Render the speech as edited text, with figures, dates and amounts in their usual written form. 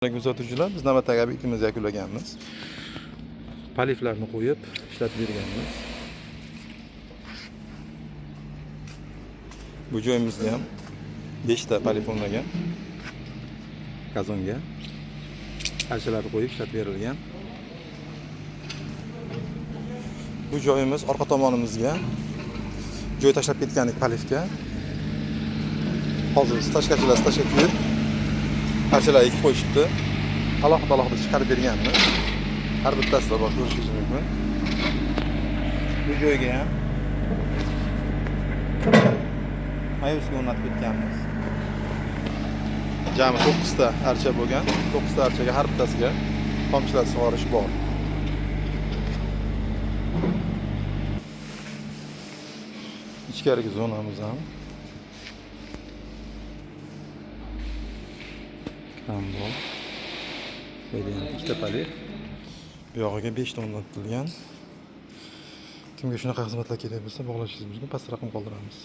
Kuzatuvchilar, biz navbatdagi obyektimizni yakunlaganmiz. Paliflarni qo'yib ishlatib berganmiz. Bu joyimizda ham 5 ta palif o'rnagan. Gazonga archalarni qo'yib ishlatib berilgan. Bu joyimiz orqa tomonimizga joy tashlab ketgandik palifga. Hozir stashkachilar stashka qo'yib archalar ekib qo'yishibdi. Alohida chiqarib berganmiz. Har bittasida bor, ko'rishingiz mumkin. Bu joyga ham mayusga o'rnatib ketganmiz. Jami 9 ta archa bo'lgan. 9 ta archaga har bittasiga tomchilat sug'orish bor. Ichkarigi zonamiz ham bor. Bu yerda ham 2 ta palif. Bu yog'iga 5 ta o'rnatilgan. Kimga shunaqa xizmatlar kerak bo'lsa, bog'lashingiz mumkin. Pastda raqam qoldiramiz.